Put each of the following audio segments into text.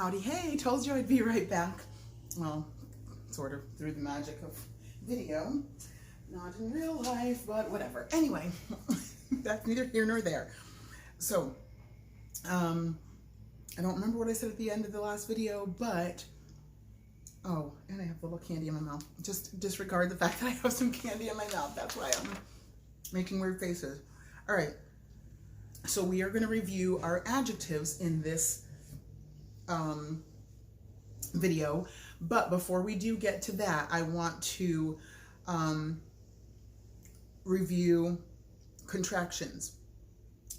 Howdy, hey, told you I'd be right back. Well, sort of through the magic of video. Not in real life, but whatever. Anyway, that's neither here nor there. So, I don't remember what I said at the end of the last video, but, oh, and I have a little candy in my mouth. Just disregard the fact that I have some candy in my mouth. That's why I'm making weird faces. All right, so we are going to review our adjectives in this video, but before we do get to that, I want to review contractions.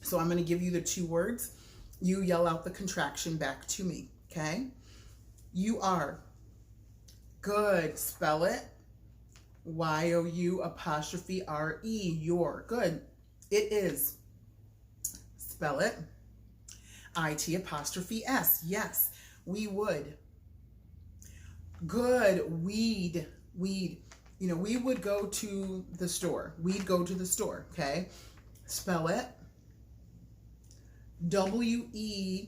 So I'm going to give you the two words. You yell out the contraction back to me, okay? You are. Good. Spell it. Y-O-U''re. You're. Good. It is. Spell it. I-T''S. Yes. We would. Good. Weed. Weed. You know, we would go to the store. We'd go to the store, okay? Spell it. W-E''D.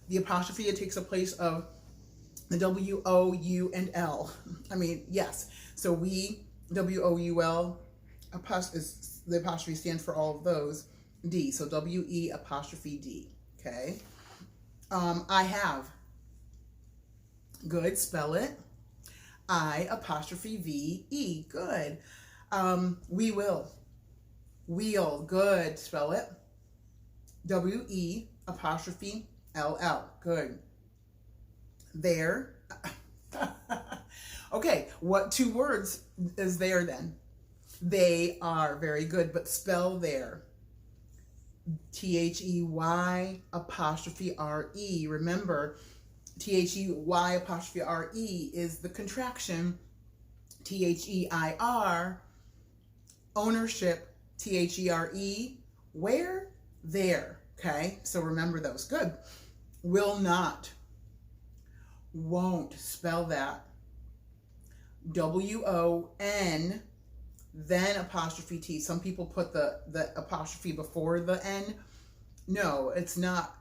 The apostrophe, it takes a place of the W-O-U and L. I mean, yes. So we, W-O-U-L, the apostrophe stands for all of those. D. So W-E''D. Okay. I have. Good. Spell it. I''V-E. Good. We will. Wheel. Good. Spell it. W-E''LL. Good. There. Okay. What two words is there then? They are. Very good. But spell there. They''re. Remember, They''re is the contraction. Ther, ownership. There, where? There. Okay, so remember those. Good. Will not. Won't. Spell that. W-O-N, then apostrophe T. Some people put the apostrophe before the N. No, it's not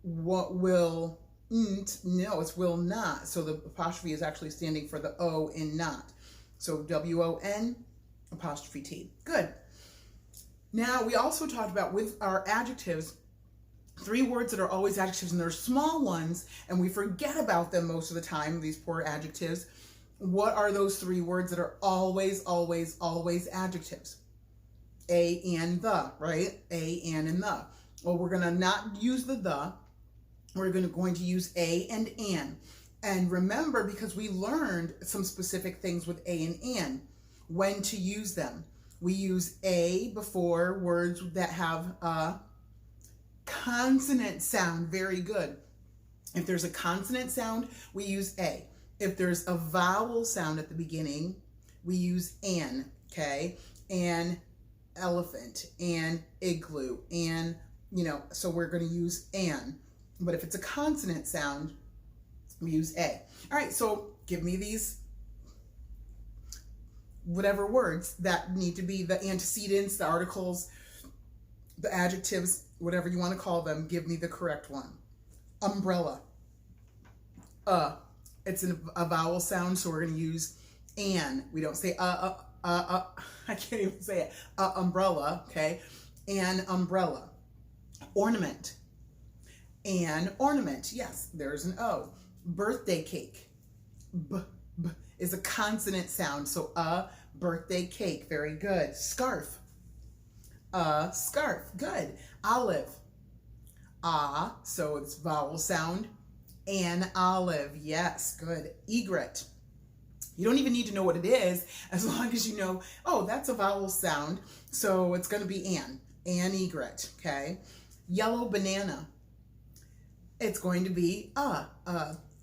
what will. No, it's will not. So the apostrophe is actually standing for the O in not. So W-O-N, apostrophe T. Good. Now, we also talked about with our adjectives, 3 words that are always adjectives, and they're small ones, and we forget about them most of the time, these poor adjectives. What are those 3 words that are always, always, always adjectives? A and the, right? A and the. Well, we're going to not use the. We're going to use a and an. And remember, because we learned some specific things with a and an, when to use them. We use a before words that have a consonant sound. Very good. If there's a consonant sound, we use a. If there's a vowel sound at the beginning, we use an, okay? An elephant, an igloo, and, so we're going to use an. But if it's a consonant sound, we use a. All right, so give me these whatever words that need to be the antecedents, the articles, the adjectives, whatever you want to call them. Give me the correct one. Umbrella. It's a vowel sound, so we're going to use an. We don't say I can't even say it. Umbrella, okay? An umbrella. Ornament. An ornament. Yes, there's an O. Birthday cake. B is a consonant sound, so birthday cake. Very good. Scarf. Scarf. Good. Olive. So it's vowel sound. An olive. Yes, good. Egret. You don't even need to know what it is, as long as you know, oh, that's a vowel sound, so it's going to be an egret, okay? Yellow banana. It's going to be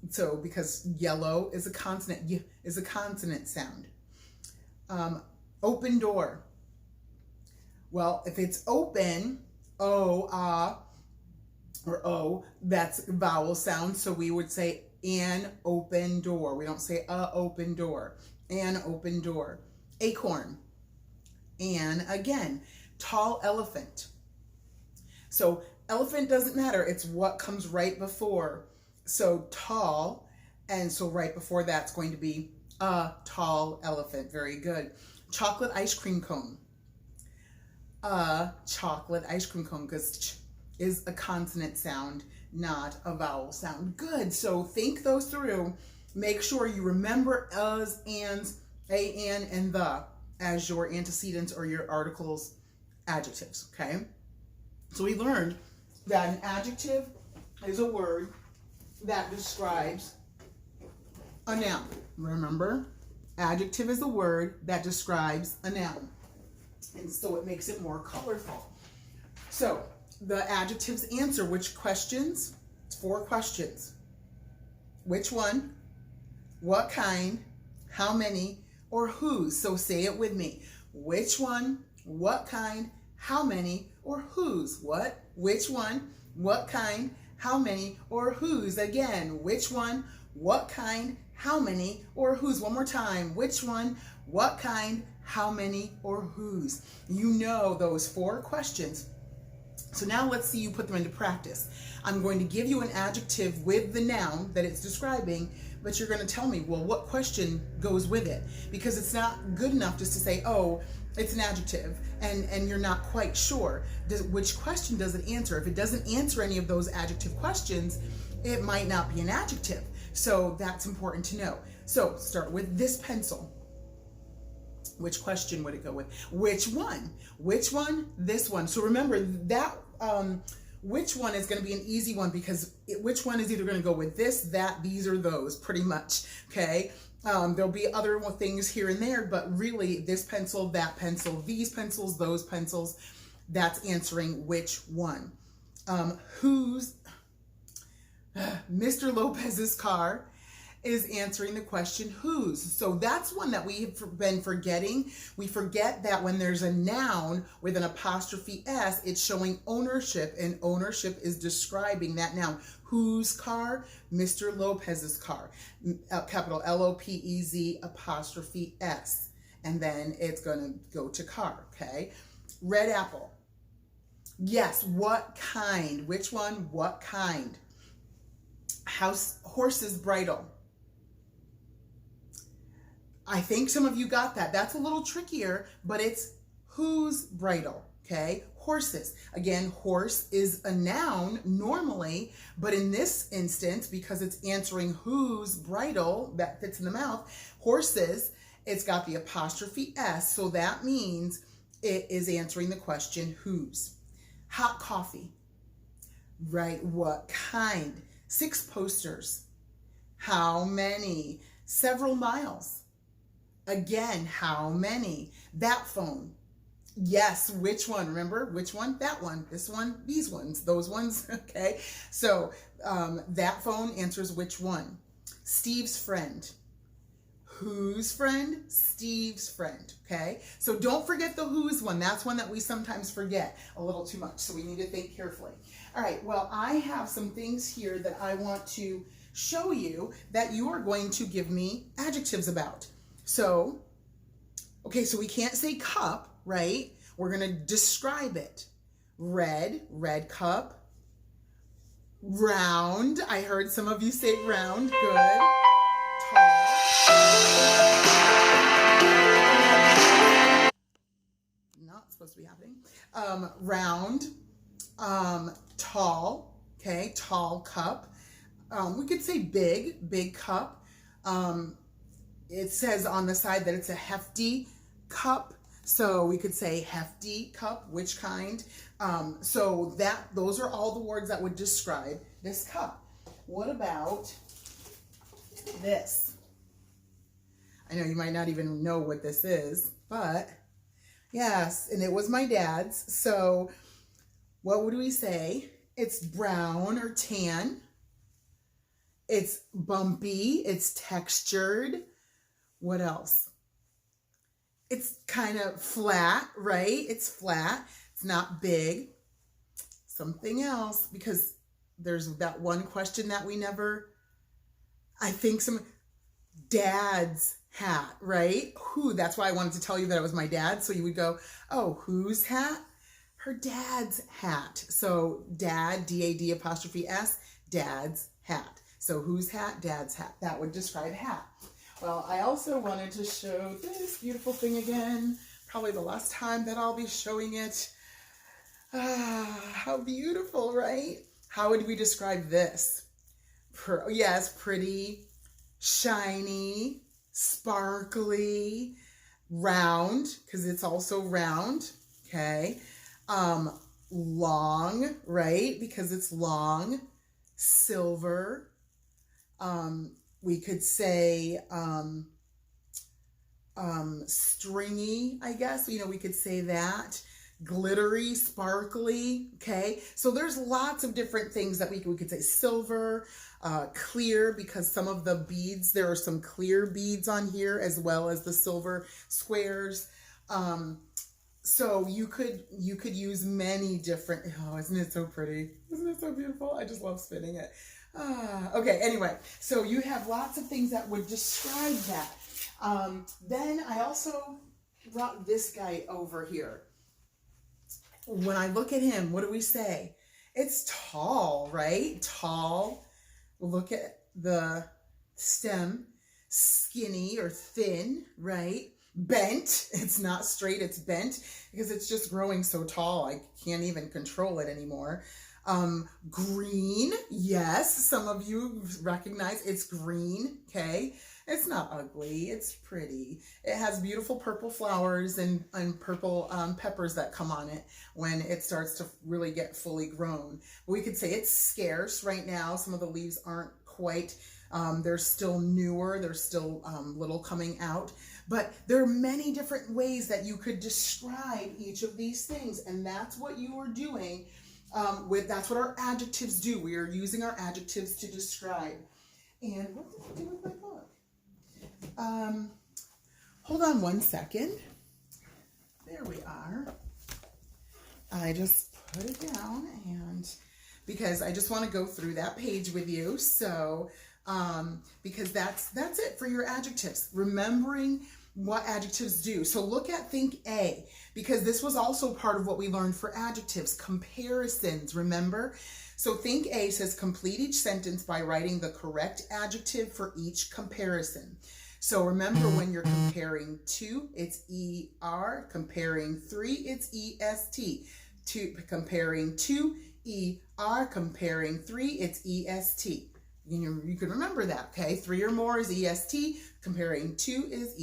so because yellow is a consonant, y is a consonant sound. Open door. Well, if it's open, or O, that's vowel sound, so we would say an open door. We don't say a open door. An open door. Acorn. An again. Tall elephant. So elephant doesn't matter. It's what comes right before. So tall, and so right before that's going to be a tall elephant. Very good. Chocolate ice cream cone. A chocolate ice cream cone, because ch is a consonant sound, not a vowel sound. Good. So think those through. Make sure you remember as, ands, a, an, and the as your antecedents or your articles, adjectives. Okay. So we learned that an adjective is a word that describes a noun. Remember, adjective is a word that describes a noun. And so it makes it more colorful. So the adjectives answer which questions? It's 4 questions. Which one? What kind? How many? Or whose? So say it with me. Which one? What kind? How many? Or whose? What? Which one? What kind? How many? Or whose? Again, which one? What kind? How many? Or whose? One more time. Which one? What kind? How many? Or whose? You know those 4 questions. So now let's see you put them into practice. I'm going to give you an adjective with the noun that it's describing, but you're going to tell me, well, what question goes with it? Because it's not good enough just to say, oh, it's an adjective, and you're not quite sure. Which question does it answer? If it doesn't answer any of those adjective questions, it might not be an adjective. So that's important to know. So start with this pencil. Which question would it go with? Which one? Which one? This one. So remember that which one is going to be an easy one, because which one is either going to go with this, that, these, or those, pretty much. Okay. There'll be other things here and there, but really this pencil, that pencil, these pencils, those pencils, that's answering which one. Whose? Mr. Lopez's car is answering the question whose. So that's one that we've been forgetting. We forget that when there's a noun with an apostrophe S, it's showing ownership, and ownership is describing that noun. Whose car? Mr. Lopez's car. Capital L-O-P-E-Z apostrophe S. And then it's going to go to car, okay? Red apple. Yes, what kind? Which one? What kind? Horse's bridle. I think some of you got that. That's a little trickier, but it's whose bridle, okay? Horses. Again, horse is a noun normally, but in this instance, because it's answering whose bridle, that fits in the mouth, horses, it's got the apostrophe S, so that means it is answering the question whose. Hot coffee. Right, what kind? 6 posters. How many? Several miles. Again, how many? That phone. Yes, which one? Remember, which one? That one, this one, these ones, those ones, okay? So that phone answers which one? Steve's friend. Whose friend? Steve's friend, okay? So don't forget the whose one. That's one that we sometimes forget a little too much, so we need to think carefully. All right, well, I have some things here that I want to show you that you are going to give me adjectives about. So, okay, so we can't say cup, right? We're going to describe it. Red, red cup. Round, I heard some of you say round, good. Tall. Not supposed to be happening. Round, tall, okay, tall cup. We could say big, big cup. It says on the side that it's a hefty cup. So we could say hefty cup, which kind? So those are all the words that would describe this cup. What about this? I know you might not even know what this is, but yes, and it was my dad's. So what would we say? It's brown or tan. It's bumpy. It's textured. What else? It's kind of flat, right? It's flat. It's not big. Something else, because there's that one question that we never, I think dad's hat, right? Who? That's why I wanted to tell you that it was my dad. So you would go, oh, whose hat? her dad's hat. So dad, D-A-D apostrophe S, dad's hat. So whose hat? Dad's hat. That would describe hat. Well, I also wanted to show this beautiful thing again. Probably the last time that I'll be showing it. How beautiful, right? How would we describe this? Yes, pretty, shiny, sparkly, round, because it's also round, okay? Long, right? Because it's long. Silver. We could say stringy, I guess. You know, we could say that. Glittery, sparkly, okay? So there's lots of different things that we could say. Silver, clear, because some of the beads, there are some clear beads on here as well as the silver squares. So you could use many different, oh, isn't it so pretty? Isn't it so beautiful? I just love spinning it. Okay, anyway, so you have lots of things that would describe that. Then I also brought this guy over here. When I look at him, what do we say? It's tall, right? Tall. Look at the stem. Skinny or thin, right? Bent. It's not straight, it's bent because it's just growing so tall. I can't even control it anymore. Green. Yes, some of you recognize it's green, okay? It's not ugly, it's pretty. It has beautiful purple flowers and purple peppers that come on it when it starts to really get fully grown. We could say it's scarce right now. Some of the leaves aren't quite, they're still newer, they're still little coming out. But there are many different ways that you could describe each of these things, and that's what you are doing that's what our adjectives do. We are using our adjectives to describe. And what did I do with my book? Hold on one second. There we are. I just put it down, and because I just want to go through that page with you. So, because that's it for your adjectives. Remembering what adjectives do. So look at think A, because this was also part of what we learned for adjectives, comparisons, remember? So think A says complete each sentence by writing the correct adjective for each comparison. So remember, when you're comparing 2, it's ER, comparing 3, it's EST. Comparing 2, ER, comparing 3, it's EST. You can remember that, okay? 3 or more is EST, comparing 2 is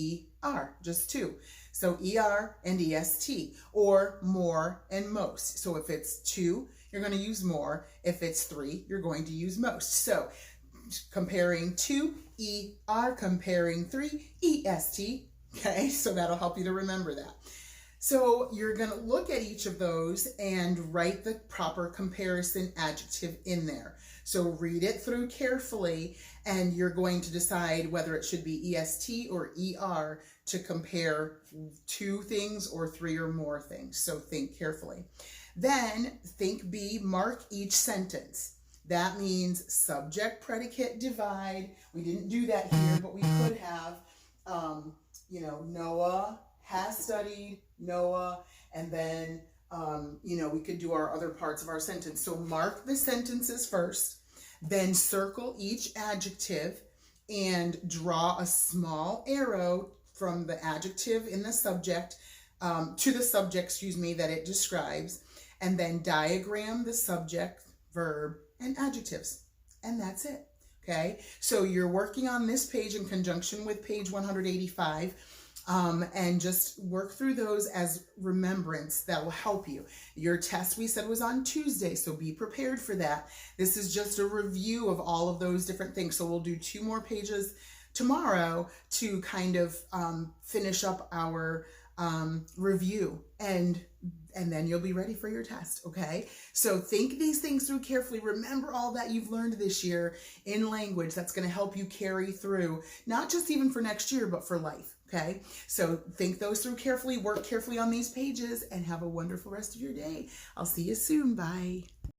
ER, just 2. So ER and EST, or more and most. So if it's 2, you're going to use more. If it's 3, you're going to use most. So comparing 2, ER, comparing 3, EST, okay? So that'll help you to remember that. So you're going to look at each of those and write the proper comparison adjective in there. So read it through carefully, and you're going to decide whether it should be EST or ER to compare 2 things or 3 or more things. So think carefully. Then think B, mark each sentence. That means subject, predicate, divide. We didn't do that here, but we could have, Noah has studied, Noah, and then, we could do our other parts of our sentence. So mark the sentences first, then circle each adjective and draw a small arrow from the adjective in the subject to the subject, that it describes, and then diagram the subject, verb, and adjectives. And that's it. Okay, so you're working on this page in conjunction with page 185, and just work through those as remembrance. That will help you. Your test, we said, was on Tuesday, so be prepared for that. This is just a review of all of those different things. So we'll do 2 more pages tomorrow to kind of finish up our review, and then you'll be ready for your test, okay? So think these things through carefully. Remember all that you've learned this year in language. That's going to help you carry through, not just even for next year, but for life, okay? So think those through carefully, work carefully on these pages, and have a wonderful rest of your day. I'll see you soon. Bye.